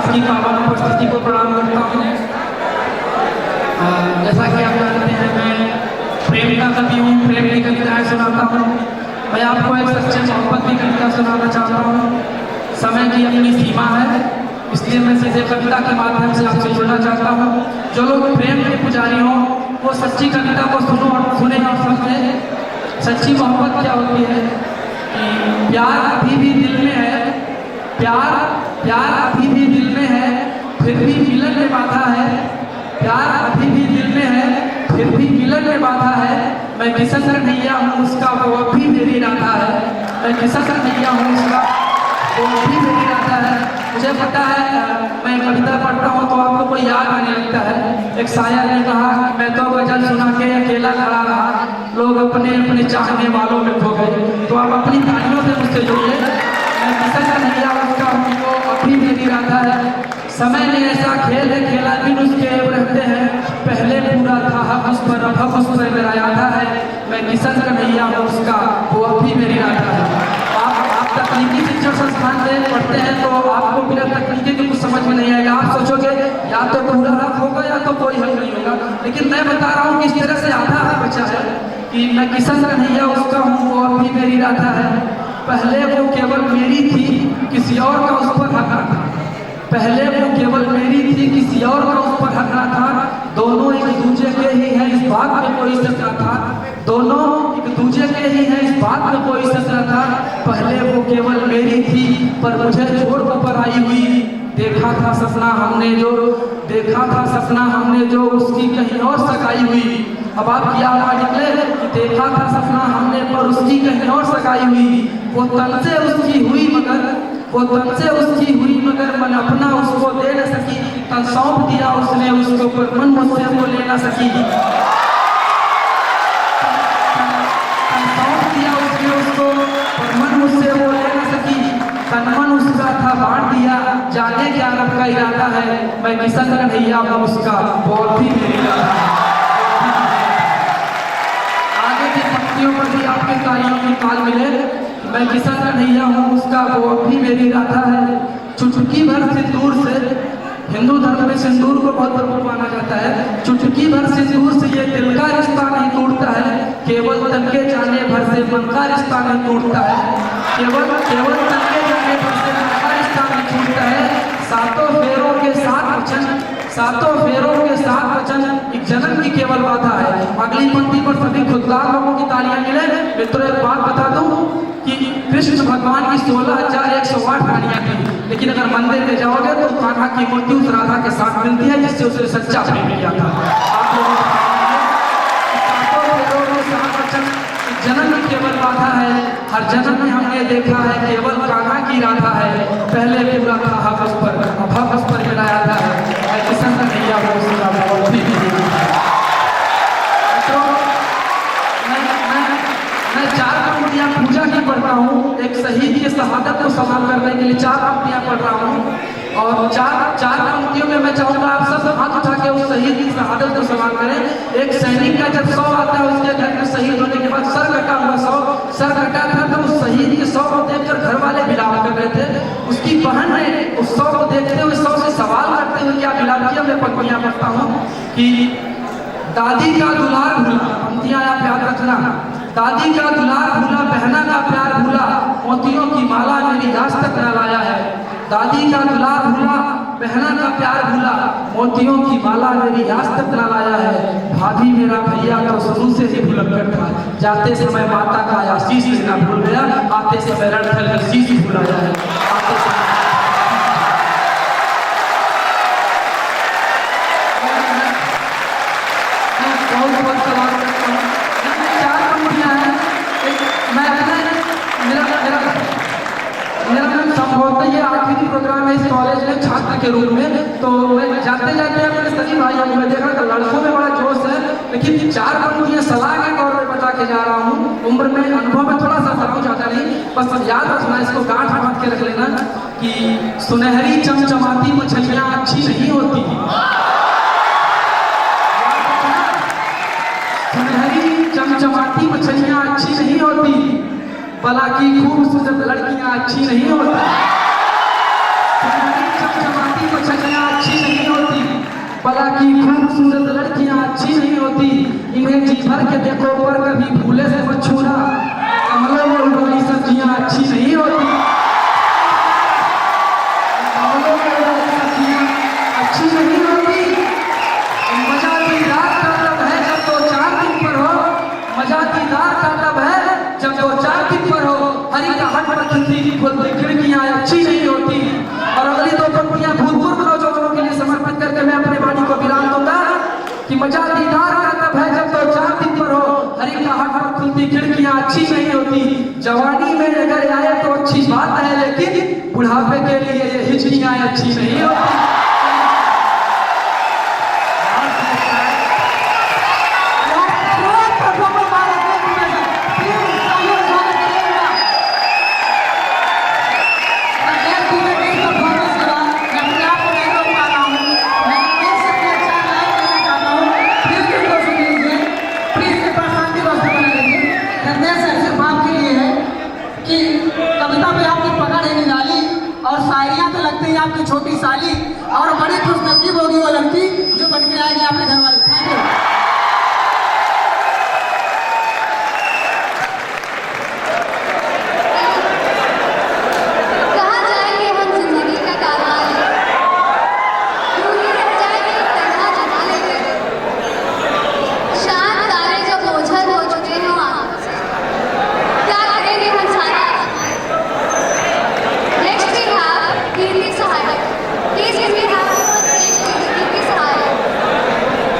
सबकी पावन उपस्थिति को प्रणाम करता हूँ। जैसा कि आप जानते हैं, मैं प्रेम का कवि हूँ, प्रेम की कविताएं सुनाता हूँ। मैं आपको एक सच्चे मोहब्बत की कविता सुनाना चाहता हूँ। समय की अपनी सीमा है, इसलिए मैं सीधे कविता के माध्यम से आपसे जुड़ना चाहता हूँ। जो लोग प्रेम के पुजारी हों वो सच्ची कविता को सुने और समझें। सच्ची मोहब्बत क्या होती है कि प्यार अभी भी दिल में है, प्यार अभी भी दिल में है, फिर भी मिलन में बाधा है। प्यार अभी भी दिल में है, फिर भी मिलन में बाधा है। मैं किसन कन्हैया हूँ उसका, वो अभी मेरी राधा है। मैं किसन कन्हैया हूँ उसका, वो अभी मेरी राधा है। मुझे पता है मैं कविता पढ़ता हूँ तो आपको कोई याद आने लगता है। एक शायर ने कहा, मैं तो गजल सुना के अकेला खड़ा रहा, लोग अपने अपने चाहने वालों में खो गए। तो आप अपनी तालियों से मुझसे जुड़िए। मैं किसन कन्हैया उसका हूँ, वो अभी मेरी राधा है। समय ने ऐसा खेल है खेला, दिन उसके रहते हैं, पहले पूरा था हक उस पर, अब हक उस पर मेरा यादा है। मैं किसन कन्हैया हूँ उसका, वो अभी मेरी राधा है। आप तकनीकी शिक्षण संस्थान से पढ़ते हैं तो आपको बिना तकनीकी के कुछ समझ में नहीं आएगा। आप सोचोगे या तो पूरा हक होगा या तो कोई हक नहीं होगा, लेकिन मैं बता रहा हूँ कि इस तरह से आधा हक बचा है कि मैं किसन कन्हैया उसका हूँ, वो अभी मेरी राधा है। पहले वो केवल मेरी थी, किसी और का उस पर हक ना था। पहले वो केवल मेरी थी, किसी और का उस पर हक ना था। दोनों एक दूसरे के ही हैं, इस बात में कोई शक ना था। दोनों एक दूसरे के ही हैं, इस बात में कोई शक ना था। पहले वो केवल मेरी थी, पर मुझे छोड़ कर आई हुई। देखा था सपना हमने जो उसकी कहीं और सगाई हुई। अब आपकी आवाज निकले कि देखा था सपना हमने पर उसकी कहीं और सगाई हुई। वो तन से उसकी हुई मगर मन अपना उसको दे न सकी। तन सौंप दिया उसने उसको पर मन मुझसे वो ले न सकी। तन सौंप दिया उसने उसको पर मन मुझसे वो ले न सकी। तन मन उसका था बांट दिया, जाने क्या रब का इरादा है। मैं किसन कन्हैया हूँ उसका, वो भी मेरी राधा है। आगे की पंक्तियों पर भी आपके तालियों की ताल मिले। मैं किसन कन्हैया हूँ उसका, वो भी मेरी राधा है। चुटकी भर सिंदूर से, हिंदू धर्म में सिंदूर को बहुत प्रमुख माना जाता है। चुटकी भर सिंदूर से ये दिल का रिश्ता नहीं टूटता है। केवल तन के जाने भर से मन का रिश्ता नहीं टूटता है। केवल तन के जाने भर से मन का रिश्ता नहीं टूटता है। सातों फेरों के साथ वचन एक जन्म की केवल बाधा है। अगली पंक्ति पर सभी खुददार लोगों की तालियां मिले। मित्रों एक बात बता दूं कि कृष्ण भगवान की 16,108 रानियां थी, लेकिन अगर मंदिर में जाओगे तो कान्हा की मूर्ति उस राधा के साथ मिलती है, जिससे उसे सच्चा प्रेम मिला था। आप लोगों को जन्म की केवल बाधा है। हर जन्म में हमने देखा है केवल कान्हा की राधा है। पहले पूरा था हक उस पर, अब हक उस पर मिलाया था। मैं किसन कन्हैया हूँ उसका, वो भी मैं 4 पंक्तियां पूजा की पढ़ता हूँ। एक शहीद की शहादत को सम्मान करने के लिए 4 पंक्तियां पढ़ रहा हूँ, और चार पंक्तियों में मैं चाहूँगा आप सब हाथ उठा के उस शहीद की शहादत को सम्मान करें। एक सैनिक का जब शव आता है, उसके घर में शहीद होने के बाद सर कटा हुआ सर कटा था, तो उस शहीद के शव को देखकर घर वाले विलाप कर रहे थे। उसकी बहन ने उस शव को देखते हुए शव से सवाल करते हुए क्या विलाप किया, मैं पंक्तियां पढ़ता हूँ कि दादी का दुलार भूला, पंक्तियां आप याद रखना। दादी का दुलार भूला, बहना का प्यार भूला, मोतियों की माला मेरी आज तक न लाया है। दादी का दुलार भूला, बहना का प्यार भूला, मोतियों की माला मेरी आज तक न लाया है। भाभी मेरा भैया तो शुरू से ही भुलक्कड़ था, जाते समय माता का आशीष लेना भूल गया, आते समय रणथल का शीश भुलाया है। आते समय मेरा नाम संभवतः ये आखिरी प्रोग्राम है इस कॉलेज में छात्र के रूप में, तो मैं जाते जाते अपने सभी भाइयों को मैं देखा कि लड़कों में बड़ा जोश है, लेकिन 4 पंक्तियां सलाह के तौर पर बता के जा रहा हूँ। उम्र में अनुभव में थोड़ा सा फर्क जाता नहीं, बस याद रखना, इसको गांठ बांध के रख लेना कि सुनहरी चमचमाती मछलियां अच्छी नहीं होती। सुनहरी चमचमाती मछलियां अच्छी नहीं होती, भला की खूबसूरत लड़कियां अच्छी नहीं होती। सुनहरी चमचमाती कि खूबसूरत लड़कियां अच्छी नहीं होती, इन्हें जी भर के देखो पर कभी भूले से मत छूना, कमलों में उगाई सब्जियां अच्छी नहीं होती, कमलों में उगाई सब्जियां अच्छी नहीं होती। मजा दीदार का तब है जब 2-4 दिन पर हो, मजा दीदार का तब है जब 2-4 दिन पर हो, हरी का हट पर खिड़कियां अच्छी नहीं होती। और अगली 2 पंक्तियां भूतपूर्व नौजवानों के लिए समर्पित करके मैं अपने वाणी को विराम दूंगा कि मजा दीदार का तब है जब 2-4 दिन पर हो, हरी का हट पर खुलती खिड़कियां अच्छी नहीं होती। जवानी में अगर आए तो अच्छी बात है, लेकिन बुढ़ापे के लिए ये हिचकियां अच्छी नहीं होती। कविता पे आपकी पकड़ है निराली, और शायरियां तो लगती है आपकी छोटी साली, और बड़ी खुशनसीब होगी वो लड़की जो बन के आएगी आपके घर वाले। Thank you.